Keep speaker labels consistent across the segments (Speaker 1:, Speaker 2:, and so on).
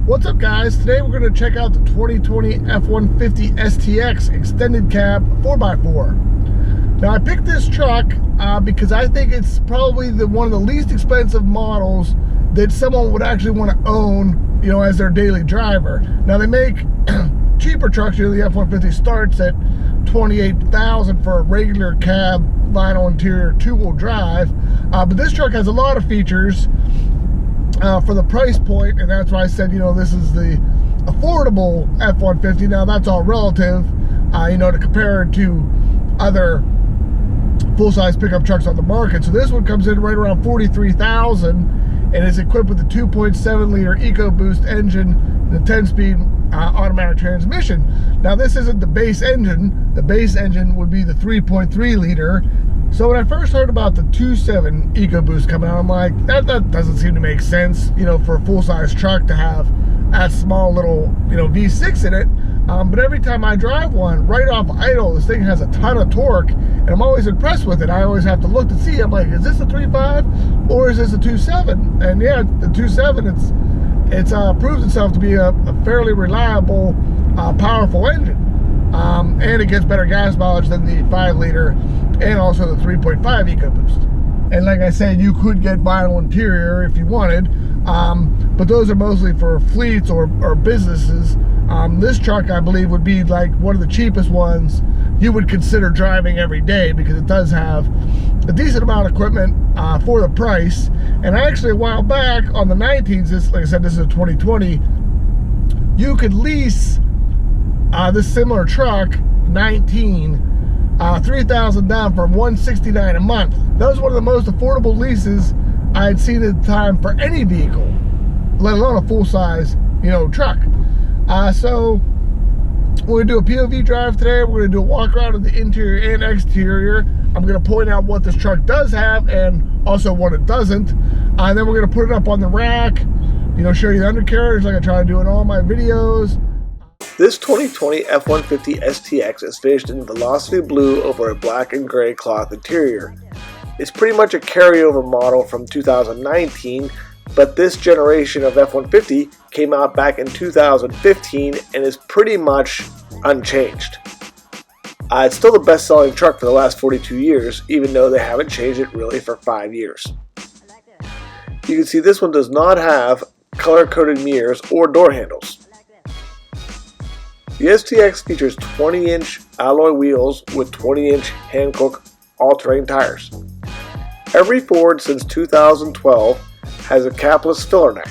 Speaker 1: What's up, guys? Today we're going to check out the 2020 F150 STX extended cab 4x4. Now I picked this truck because I think it's probably one of the least expensive models that someone would actually want to own, as their daily driver. Now they make cheaper trucks. The F150 starts at $28,000 for a regular cab, vinyl interior, two-wheel drive. But this truck has a lot of features for the price point, and that's why I said, this is the affordable F-150. Now that's all relative, to compare it to other full-size pickup trucks on the market. So this one comes in right around $43,000, and is equipped with a 2.7-liter EcoBoost engine and a 10-speed automatic transmission. Now this isn't the base engine. The base engine would be the 3.3-liter. So when I first heard about the 2.7 EcoBoost coming out, I'm like, that doesn't seem to make sense, for a full-size truck to have that small little, V6 in it. But every time I drive one, right off idle, this thing has a ton of torque, and I'm always impressed with it. I always have to look to see. I'm like, is this a 3.5 or is this a 2.7? And yeah, the 2.7, it's proves itself to be a fairly reliable, powerful engine. And it gets better gas mileage than the 5-liter and also the 3.5 EcoBoost. And like I said, you could get vinyl interior if you wanted, but those are mostly for fleets or businesses. This truck, I believe, would be like one of the cheapest ones you would consider driving every day, because it does have a decent amount of equipment for the price. And actually, a while back on the 19s, like I said, this is a 2020, you could lease this similar truck, 19, $3,000 down for $169 a month. That was one of the most affordable leases I had seen at the time for any vehicle, let alone a full-size, truck. So we're going to do a POV drive today. We're going to do a walk around of the interior and exterior. I'm going to point out what this truck does have and also what it doesn't. And then we're going to put it up on the rack, show you the undercarriage like I try to do in all my videos.
Speaker 2: This 2020 F-150 STX is finished in Velocity Blue over a black and gray cloth interior. It's pretty much a carryover model from 2019, but this generation of F-150 came out back in 2015 and is pretty much unchanged. It's still the best-selling truck for the last 42 years, even though they haven't changed it really for 5 years. You can see this one does not have color-coded mirrors or door handles. The STX features 20-inch alloy wheels with 20-inch Hankook all-terrain tires. Every Ford since 2012 has a capless filler neck.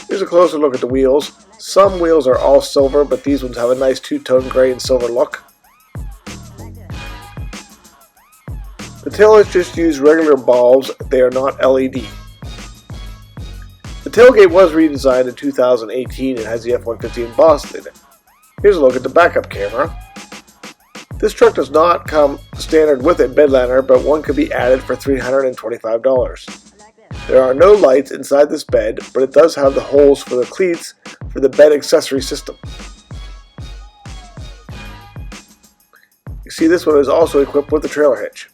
Speaker 2: Here's a closer look at the wheels. Some wheels are all silver, but these ones have a nice two-tone gray and silver look. The tail has just used regular bulbs, they are not LED. The tailgate was redesigned in 2018 and has the F-150 embossed in it. Here's a look at the backup camera. This truck does not come standard with a bed liner, but one could be added for $325. There are no lights inside this bed, but it does have the holes for the cleats for the bed accessory system. You see, this one is also equipped with a trailer hitch.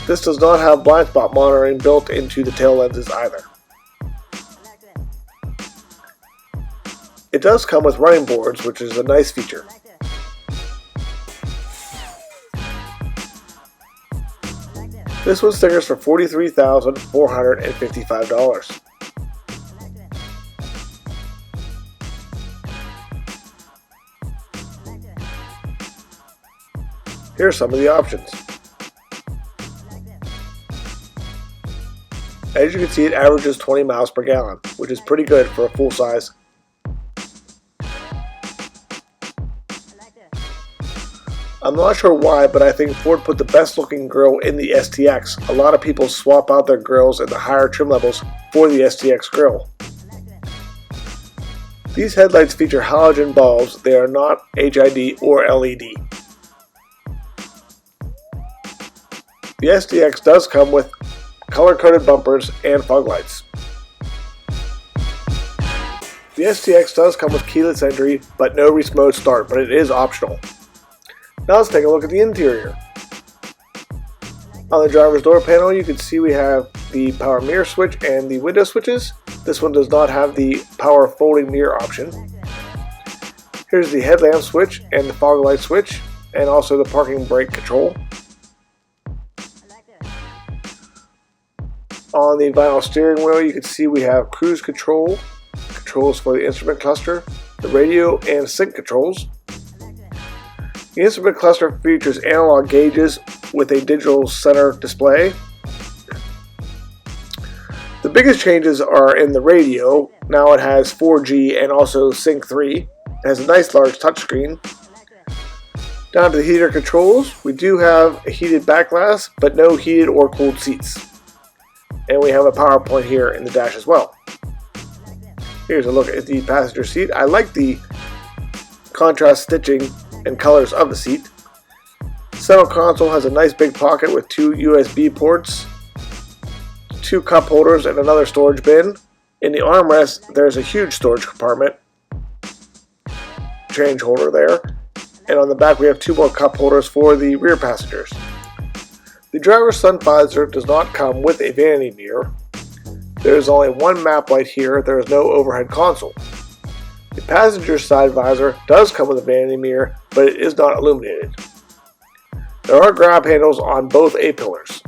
Speaker 2: This does not have blind spot monitoring built into the tail lenses either. It does come with running boards, which is a nice feature. This one stickers for $43,455. Here are some of the options. As you can see, it averages 20 miles per gallon, which is pretty good for a full-size. I'm not sure why, but I think Ford put the best looking grille in the STX. A lot of people swap out their grills in the higher trim levels for the STX grille. These headlights feature halogen bulbs. They are not HID or LED. The STX does come with color-coded bumpers and fog lights. The STX does come with keyless entry, but no remote start, but it is optional. Now let's take a look at the interior. On the driver's door panel, you can see we have the power mirror switch and the window switches. This one does not have the power folding mirror option. Here's the headlamp switch and the fog light switch, and also the parking brake control. On the vinyl steering wheel, you can see we have cruise control, controls for the instrument cluster, the radio and sync controls. The instrument cluster features analog gauges with a digital center display. The biggest changes are in the radio. Now it has 4G and also Sync 3. It has a nice large touchscreen. Down to the heater controls, we do have a heated back glass, but no heated or cooled seats. And we have a power point here in the dash as well. Here's a look at the passenger seat. I like the contrast stitching and colors of the seat. Center console has a nice big pocket with 2 USB ports, 2 cup holders, and another storage bin. In the armrest, there's a huge storage compartment, change holder there, and on the back we have 2 more cup holders for the rear passengers. The driver's sun visor does not come with a vanity mirror. There is only one map light here. There is no overhead console. The passenger side visor does come with a vanity mirror, but it is not illuminated. There are grab handles on both A-pillars.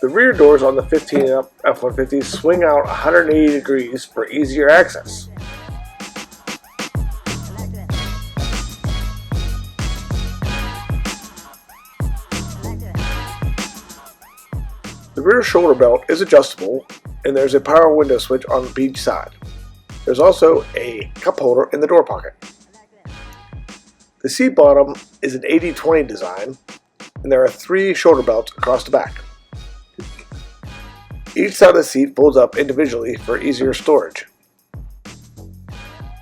Speaker 2: The rear doors on the 15 F-150 swing out 180 degrees for easier access. The rear shoulder belt is adjustable, and there's a power window switch on each side. There's also a cup holder in the door pocket. The seat bottom is an 80-20 design, and there are 3 shoulder belts across the back. Each side of the seat folds up individually for easier storage.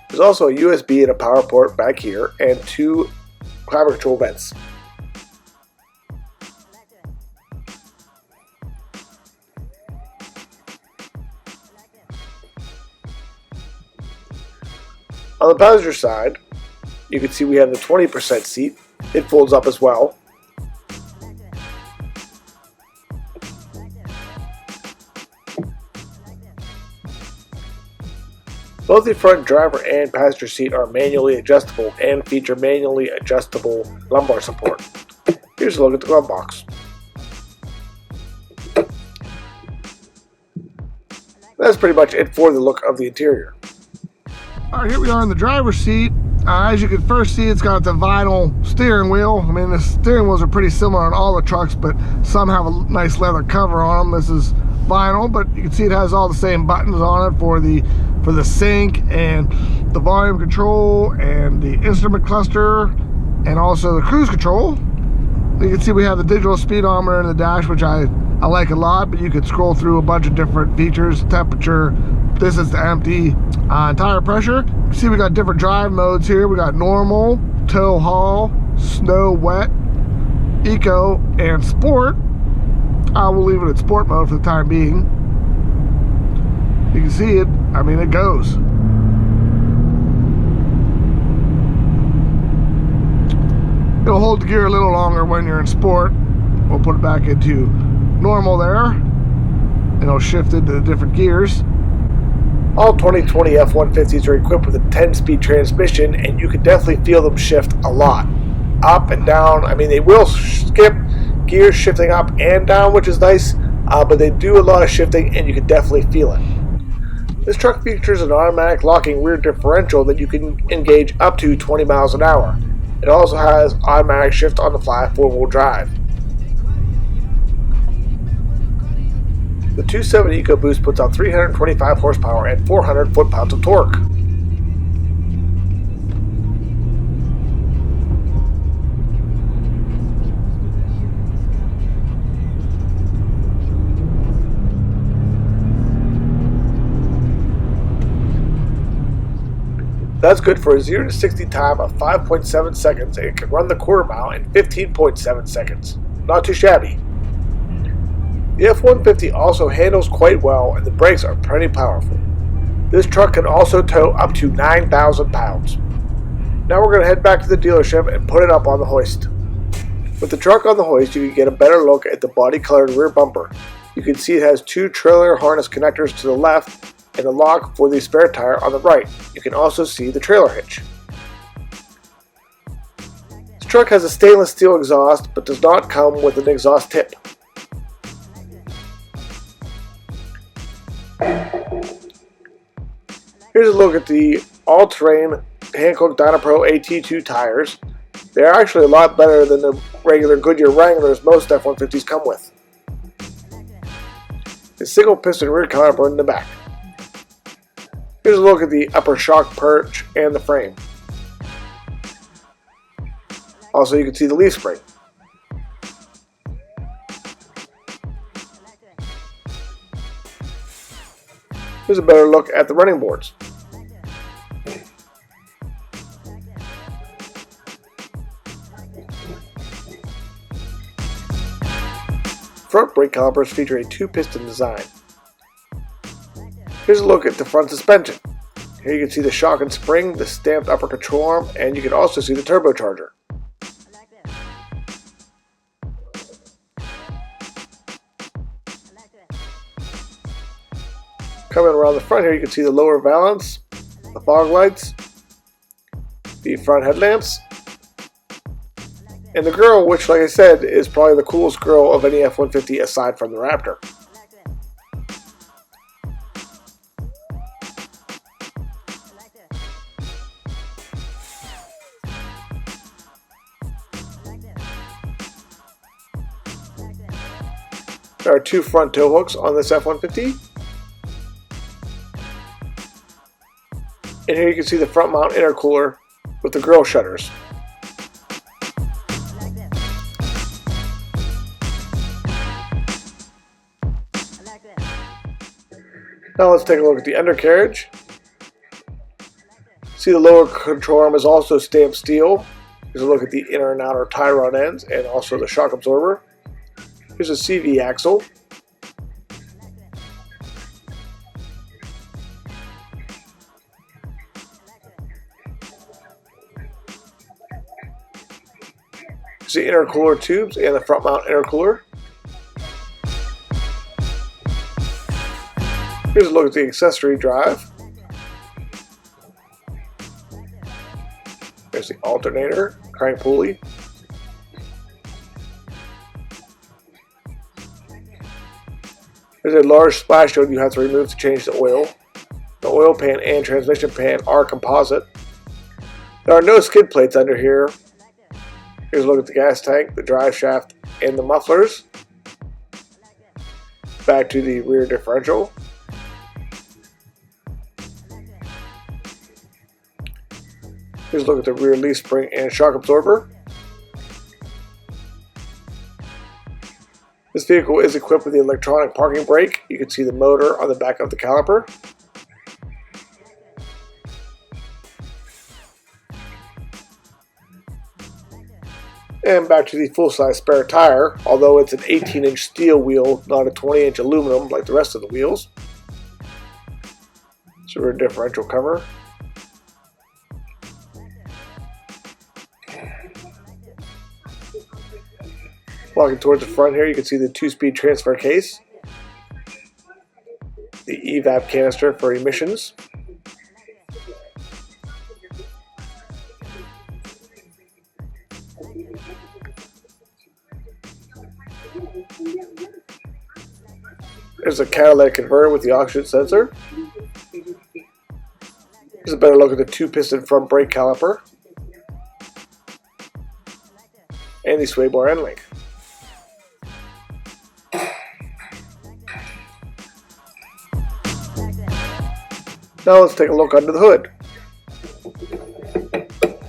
Speaker 2: There's also a USB and a power port back here, and 2 climate control vents. On the passenger side, you can see we have the 20% seat. It folds up as well. Both the front driver and passenger seat are manually adjustable and feature manually adjustable lumbar support. Here's a look at the glove box. That's pretty much it for the look of the interior.
Speaker 1: Alright, here we are in the driver's seat. As you can first see, it's got the vinyl steering wheel. I mean, the steering wheels are pretty similar on all the trucks, but some have a nice leather cover on them. This is vinyl, but you can see it has all the same buttons on it for the sync and the volume control and the instrument cluster and also the cruise control. You can see we have the digital speedometer in the dash, which I like a lot, but you could scroll through a bunch of different features, temperature, distance to empty, tire pressure. You see we got different drive modes here. We got normal, tow haul, snow wet, eco, and sport. I will leave it at sport mode for the time being. You can see it, I mean, it goes. It'll hold the gear a little longer when you're in sport. We'll put it back into normal there, and it'll shift into the different gears.
Speaker 2: All 2020 F-150s are equipped with a 10-speed transmission, and you can definitely feel them shift a lot. Up and down. I mean, they will skip gears shifting up and down, which is nice, but they do a lot of shifting, and you can definitely feel it. This truck features an automatic locking rear differential that you can engage up to 20 miles an hour. It also has automatic shift on the fly 4-wheel drive. The 2.7 EcoBoost puts out 325 horsepower and 400 foot-pounds of torque. That's good for a 0 to 60 time of 5.7 seconds, and it can run the quarter mile in 15.7 seconds. Not too shabby. The F-150 also handles quite well, and the brakes are pretty powerful. This truck can also tow up to 9,000 pounds. Now we're going to head back to the dealership and put it up on the hoist. With the truck on the hoist, you can get a better look at the body-colored rear bumper. You can see it has two trailer harness connectors to the left and a lock for the spare tire on the right. You can also see the trailer hitch. This truck has a stainless steel exhaust but does not come with an exhaust tip. Here's a look at the all-terrain Hankook Dynapro AT2 tires. They're actually a lot better than the regular Goodyear Wranglers most F-150s come with. The single piston rear caliper in the back. Here's a look at the upper shock perch and the frame. Also, you can see the leaf spring. Here's a better look at the running boards. Front brake calipers feature a two-piston design. Here's a look at the front suspension. Here you can see the shock and spring, the stamped upper control arm, and you can also see the turbocharger. Coming around the front here, you can see the lower valance, the fog lights, the front headlamps, and the grille, which, like I said, is probably the coolest grille of any F-150 aside from the Raptor. There are two front tow hooks on this F-150. And here you can see the front mount intercooler with the grille shutters. Now let's take a look at the undercarriage. See the lower control arm is also stamped steel. Here's a look at the inner and outer tie rod ends and also the shock absorber. Here's a CV axle. Here's the intercooler tubes and the front mount intercooler. Here's a look at the accessory drive. There's the alternator, crank pulley. There's a large splash zone you have to remove to change the oil. The oil pan and transmission pan are composite. There are no skid plates under here. Here's a look at the gas tank, the drive shaft, and the mufflers. Back to the rear differential. Here's a look at the rear leaf spring and shock absorber. This vehicle is equipped with the electronic parking brake. You can see the motor on the back of the caliper. And back to the full-size spare tire, although it's an 18-inch steel wheel, not a 20-inch aluminum like the rest of the wheels. So rear differential cover. Walking towards the front here, you can see the 2-speed transfer case, the evap canister for emissions, there's a catalytic converter with the oxygen sensor. Here's a better look at the 2-piston front brake caliper and the sway bar end link. Now let's take a look under the hood.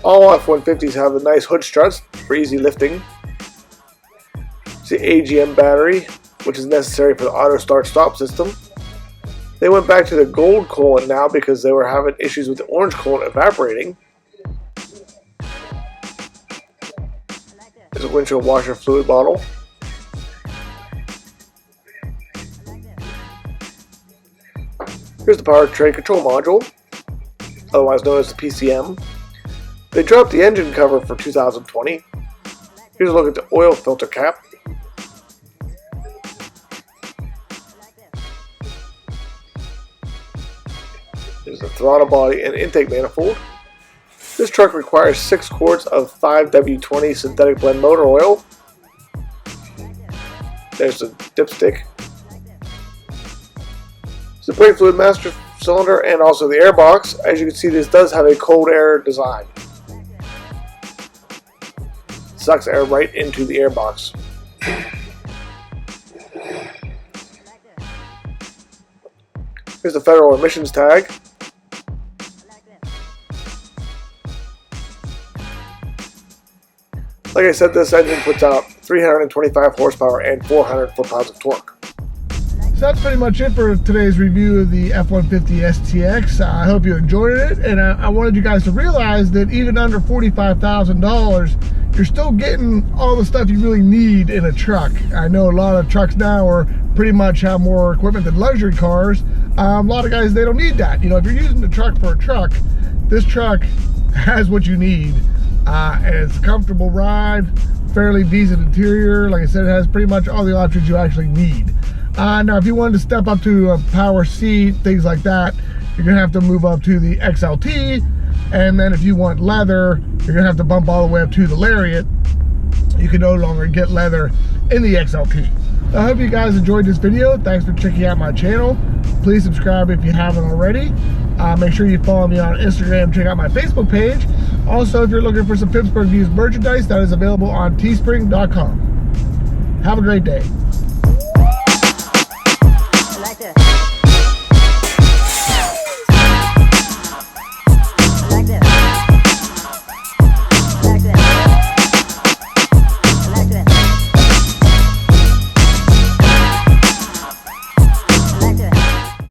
Speaker 2: All F-150s have the nice hood struts for easy lifting. It's the AGM battery, which is necessary for the auto start stop system. They went back to the gold coolant now because they were having issues with the orange coolant evaporating. There's a windshield washer fluid bottle. Here's the powertrain control module, otherwise known as the PCM. They dropped the engine cover for 2020. Here's a look at the oil filter cap. Here's the throttle body and intake manifold. This truck requires 6 quarts of 5W20 synthetic blend motor oil. There's the dipstick. It's the brake fluid master cylinder and also the air box. As you can see, this does have a cold air design. It sucks air right into the air box. Here's the federal emissions tag. Like I said, this engine puts out 325 horsepower and 400 foot-pounds of torque.
Speaker 1: So that's pretty much it for today's review of the F150 STX. I hope you enjoyed it, and I wanted you guys to realize that even under $45,000, you're still getting all the stuff you really need in a truck. I know a lot of trucks now are pretty much have more equipment than luxury cars. A lot of guys, they don't need that. You know, if you're using the truck for a truck, this truck has what you need. And it's a comfortable ride, fairly decent interior. Like I said, it has pretty much all the options you actually need. Now, if you wanted to step up to a power seat, things like that, you're gonna have to move up to the XLT. And then if you want leather, you're gonna have to bump all the way up to the Lariat. You can no longer get leather in the XLT. I hope you guys enjoyed this video. Thanks for checking out my channel. Please subscribe if you haven't already. Make sure you follow me on Instagram. Check out my Facebook page. Also, if you're looking for some Pittsburgh Views merchandise, that is available on teespring.com. Have a great day.